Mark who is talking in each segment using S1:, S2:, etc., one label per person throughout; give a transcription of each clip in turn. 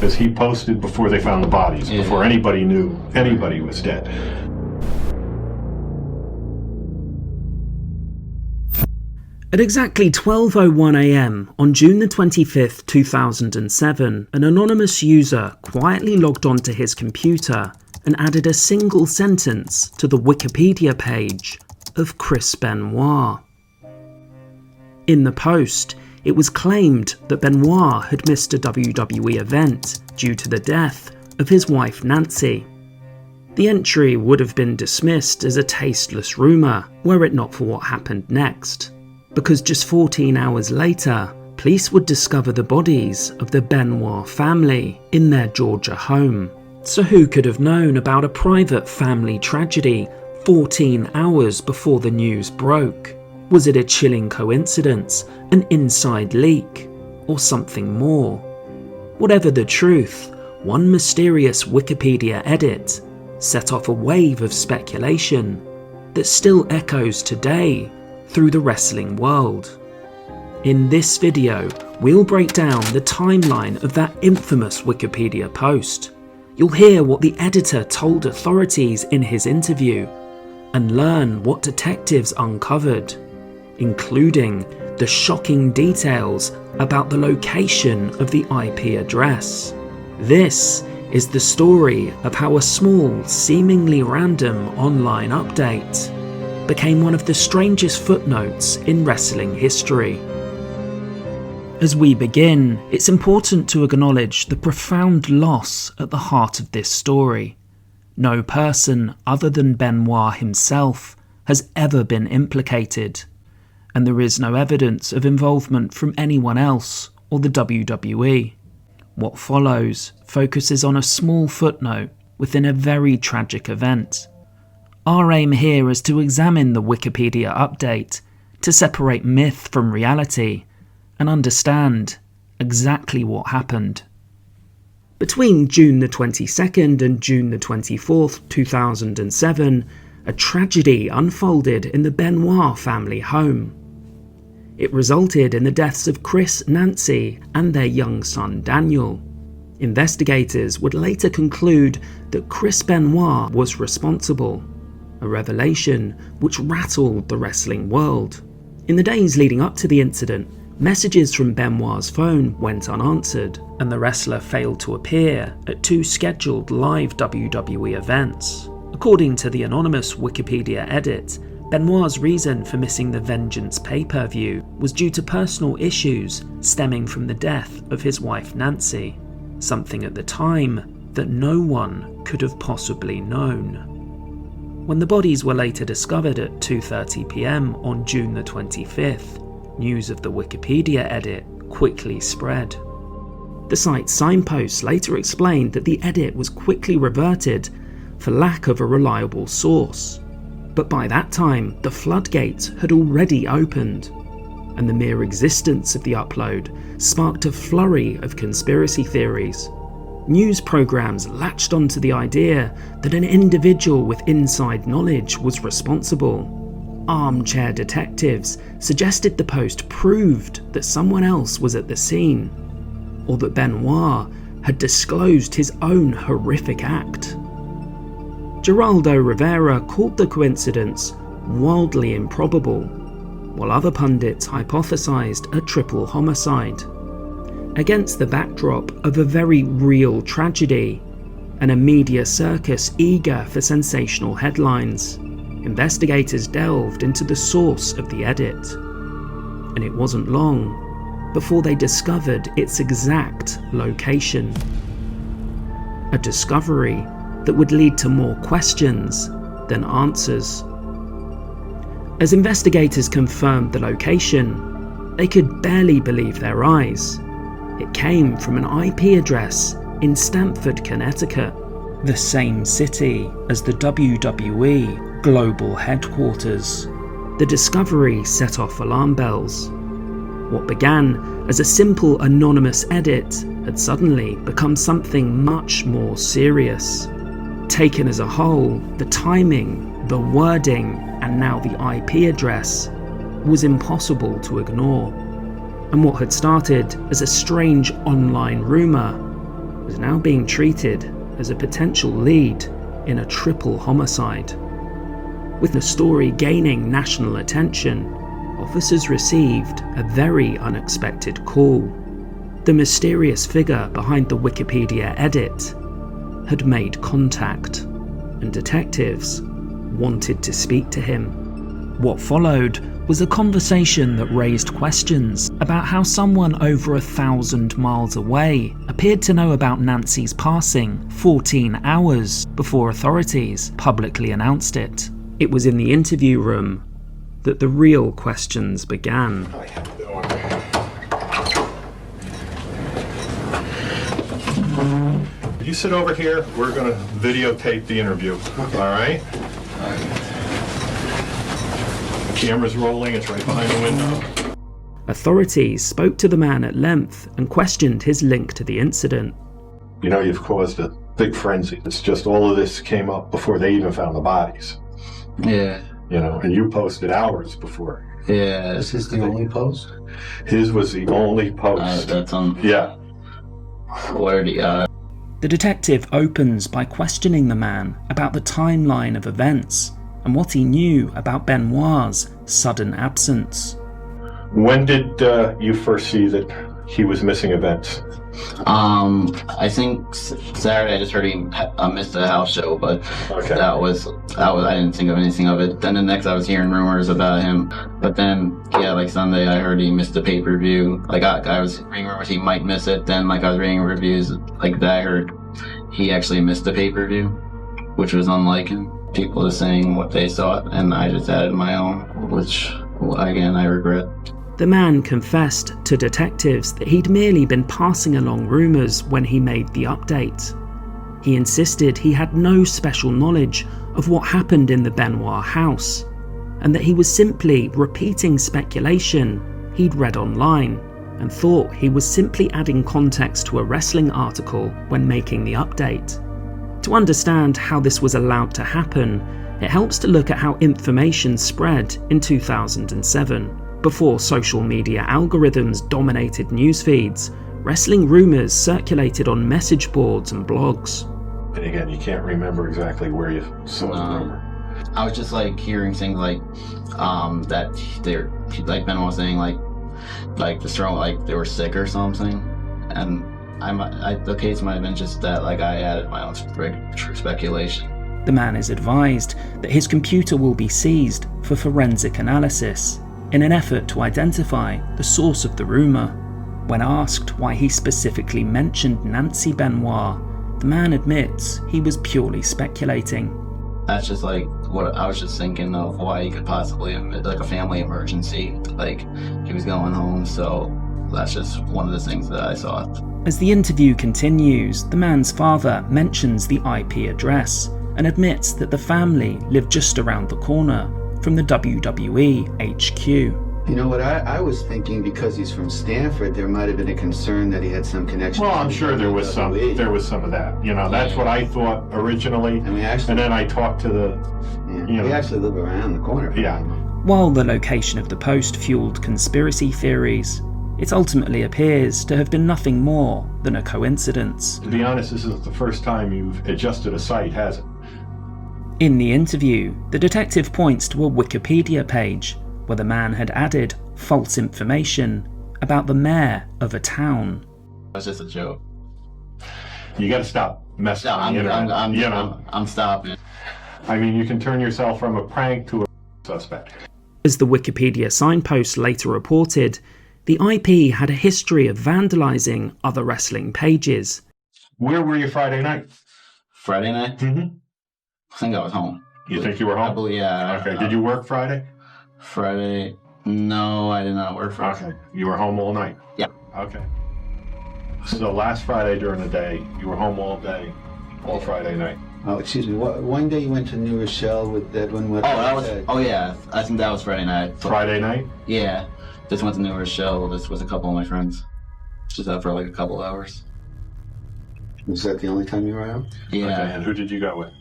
S1: Because he posted before they found the bodies, before anybody knew anybody was dead.
S2: At exactly 12:01 AM on June the 25th, 2007, an anonymous user quietly logged onto his computer and added a single sentence to the Wikipedia page of Chris Benoit. In the post, it was claimed that Benoit had missed a WWE event due to the death of his wife Nancy. The entry would have been dismissed as a tasteless rumour were it not for what happened next, because just 14 hours later, police would discover the bodies of the Benoit family in their Georgia home. So who could have known about a private family tragedy 14 hours before the news broke? Was it a chilling coincidence, an inside leak, or something more? Whatever the truth, one mysterious Wikipedia edit set off a wave of speculation that still echoes today through the wrestling world. In this video, we'll break down the timeline of that infamous Wikipedia post. You'll hear what the editor told authorities in his interview and learn what detectives uncovered, including the shocking details about the location of the IP address. This is the story of how a small, seemingly random online update became one of the strangest footnotes in wrestling history. As we begin, it's important to acknowledge the profound loss at the heart of this story. No person other than Benoit himself has ever been implicated, and there is no evidence of involvement from anyone else or the WWE. What follows focuses on a small footnote within a very tragic event. Our aim here is to examine the Wikipedia update, to separate myth from reality, and understand exactly what happened. Between June the 22nd and June the 24th, 2007, a tragedy unfolded in the Benoit family home. It resulted in the deaths of Chris, Nancy, and their young son Daniel. Investigators would later conclude that Chris Benoit was responsible, a revelation which rattled the wrestling world. In the days leading up to the incident, messages from Benoit's phone went unanswered, and the wrestler failed to appear at 2 scheduled live WWE events. According to the anonymous Wikipedia edit, Benoit's reason for missing the Vengeance pay-per-view was due to personal issues stemming from the death of his wife Nancy, something at the time that no one could have possibly known. When the bodies were later discovered at 2:30 PM on June the 25th, news of the Wikipedia edit quickly spread. The site's signposts later explained that the edit was quickly reverted for lack of a reliable source. But by that time, the floodgates had already opened, and the mere existence of the upload sparked a flurry of conspiracy theories. News programs latched onto the idea that an individual with inside knowledge was responsible. Armchair detectives suggested the post proved that someone else was at the scene, or that Benoit had disclosed his own horrific act. Geraldo Rivera called the coincidence wildly improbable, while other pundits hypothesized a triple homicide. Against the backdrop of a very real tragedy and a media circus eager for sensational headlines, investigators delved into the source of the edit. And it wasn't long before they discovered its exact location. A discovery that would lead to more questions than answers. As investigators confirmed the location, they could barely believe their eyes. It came from an IP address in Stamford, Connecticut, the same city as the WWE global headquarters. The discovery set off alarm bells. What began as a simple anonymous edit had suddenly become something much more serious. Taken as a whole, the timing, the wording, and now the IP address was impossible to ignore. And what had started as a strange online rumour was now being treated as a potential lead in a triple homicide. With the story gaining national attention, officers received a very unexpected call. The mysterious figure behind the Wikipedia edit had made contact, and detectives wanted to speak to him. What followed was a conversation that raised questions about how someone over 1,000 miles away appeared to know about Nancy's passing 14 hours before authorities publicly announced it. It was in the interview room that the real questions began.
S1: You sit over here, we're gonna videotape the interview, all right? Camera's rolling, it's right behind the window.
S2: Authorities spoke to the man at length and questioned his link to the incident.
S1: You know, you've caused a big frenzy. It's just all of this came up before they even found the bodies.
S3: Yeah.
S1: You know, and you posted hours before.
S3: Yeah.
S4: Is this the only post?
S1: His was the only post.
S3: That's on.
S1: Yeah.
S3: Where the
S2: The detective opens by questioning the man about the timeline of events and what he knew about Benoit's sudden absence.
S1: When did you first see that he was missing events?
S3: I think Saturday I just heard he missed a house show, but
S1: Okay.
S3: that was I didn't think of anything of it. Then the next I was hearing rumors about him, but then like Sunday I heard he missed the pay-per-view. Like I was reading rumors he might miss it. Then like I was reading reviews like that I heard he actually missed the pay-per-view, which was unlike him. People are saying what they saw, and I just added my own, which again I regret.
S2: The man confessed to detectives that he'd merely been passing along rumours when he made the update. He insisted he had no special knowledge of what happened in the Benoit house, and that he was simply repeating speculation he'd read online, and thought he was simply adding context to a wrestling article when making the update. To understand how this was allowed to happen, it helps to look at how information spread in 2007. Before social media algorithms dominated news feeds, wrestling rumours circulated on message boards and blogs.
S1: And again, you can't remember exactly where you saw the rumor.
S3: I was just like hearing things like that they're like Ben was saying like just throwing like they were sick or something, and the case might have been just that like I added my own speculation.
S2: The man is advised that his computer will be seized for forensic analysis in an effort to identify the source of the rumour. When asked why he specifically mentioned Nancy Benoit, the man admits he was purely speculating.
S3: That's just like what I was just thinking of, why he could possibly admit like a family emergency, like he was going home, so that's just one of the things that I saw.
S2: As the interview continues, the man's father mentions the IP address and admits that the family lived just around the corner from the WWE HQ.
S4: You know what, I was thinking because he's from Stanford, there might have been a concern that he had some connection.
S1: Well,
S4: to
S1: I'm sure there was some of that. You know, that's what I thought originally.
S4: And we actually,
S1: And then I talked to the,
S4: we actually live around the corner from
S1: Yeah.
S4: him.
S2: While the location of the post fueled conspiracy theories, it ultimately appears to have been nothing more than a coincidence.
S1: To be honest, this isn't the first time you've adjusted a site, has it?
S2: In the interview, the detective points to a Wikipedia page where the man had added false information about the mayor of a town.
S3: That's just a joke.
S1: You got to stop messing
S3: No,
S1: on the internet.
S3: I'm stopping.
S1: I mean, you can turn yourself from a prank to a suspect.
S2: As the Wikipedia signpost later reported, the IP had a history of vandalizing other wrestling pages.
S1: Where were you Friday night?
S3: Friday night?
S1: Mm-hmm.
S3: I think I was home.
S1: You think you were
S3: I
S1: home?
S3: believe, yeah.
S1: Okay. Did you work Friday?
S3: Friday? No, I did not work Friday.
S1: Okay. You were home all night?
S3: Yeah.
S1: Okay. So last Friday during the day, you were home all day, all Friday night.
S4: Oh, excuse me. One day you went to New Rochelle with Edwin.
S3: Yeah. I think that was Friday night.
S1: Friday night?
S3: Yeah. Just went to New Rochelle. This was a couple of my friends. Just out for like a couple hours.
S4: Was that the only time you were out?
S3: Yeah.
S1: Okay. And who did you go with?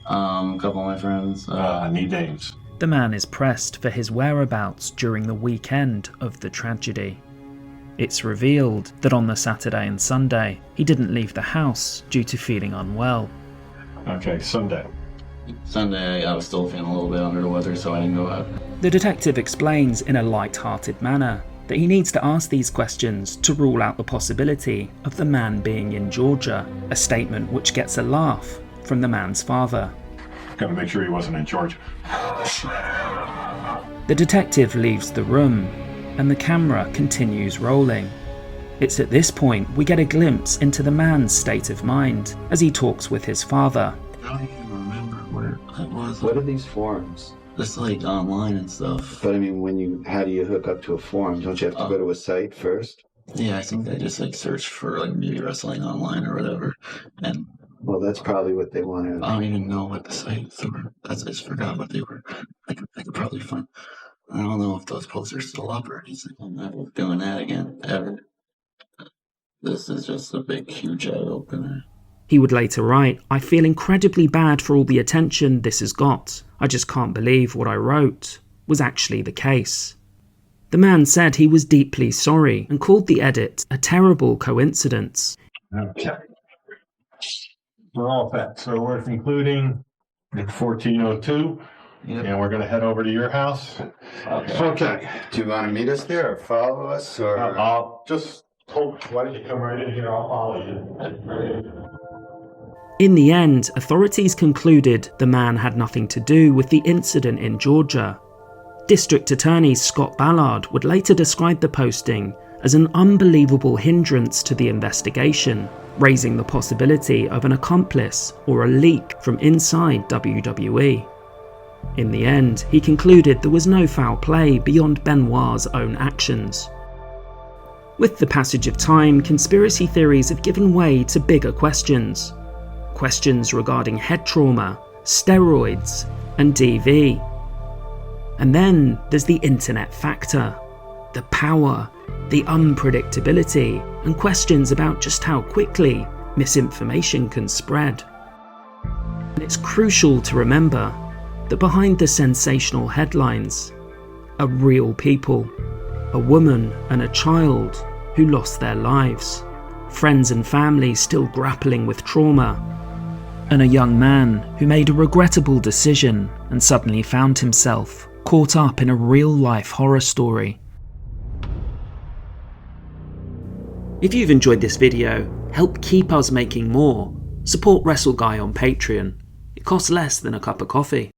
S3: A couple of my friends.
S1: I need names.
S2: The man is pressed for his whereabouts during the weekend of the tragedy. It's revealed that on the Saturday and Sunday, he didn't leave the house due to feeling unwell.
S1: Okay, Sunday.
S3: Sunday, I was still feeling a little bit under the weather, so I didn't go out.
S2: The detective explains in a light-hearted manner that he needs to ask these questions to rule out the possibility of the man being in Georgia, a statement which gets a laugh from the man's father.
S1: Gotta make sure he wasn't in Georgia.
S2: The detective leaves the room, and the camera continues rolling. It's at this point we get a glimpse into the man's state of mind as he talks with his father.
S3: I don't even remember where I was.
S4: What are these forums?
S3: Just like online and stuff.
S4: But I mean, how do you hook up to a forum? Don't you have to go to a site first?
S3: Yeah, I think I just like searched for like maybe wrestling online or whatever. And
S4: Well, that's probably what they wanted.
S3: I don't even know what the sites were. I just forgot what they were. I could probably find. I don't know if those posts are still up or anything. I'm never doing that again, ever. This is just a big, huge eye-opener.
S2: He would later write, "I feel incredibly bad for all the attention this has got. I just can't believe what I wrote was actually the case." The man said he was deeply sorry and called the edit a terrible coincidence.
S1: Okay. We're all set. So we're concluding at 1402, and we're going to head over to your house. Okay.
S4: Do you want to meet us there or follow us? Or
S1: I'll just hold. Why don't you come right in here? I'll follow you.
S2: In the end, authorities concluded the man had nothing to do with the incident in Georgia. District Attorney Scott Ballard would later describe the posting as an unbelievable hindrance to the investigation, raising the possibility of an accomplice or a leak from inside WWE. In the end, he concluded there was no foul play beyond Benoit's own actions. With the passage of time, conspiracy theories have given way to bigger questions. Questions regarding head trauma, steroids, and DV. And then there's the internet factor, the power, the unpredictability, and questions about just how quickly misinformation can spread. And it's crucial to remember that behind the sensational headlines are real people, a woman and a child who lost their lives, friends and family still grappling with trauma, and a young man who made a regrettable decision and suddenly found himself caught up in a real-life horror story. If you've enjoyed this video, help keep us making more. Support WrestleGuy on Patreon. It costs less than a cup of coffee.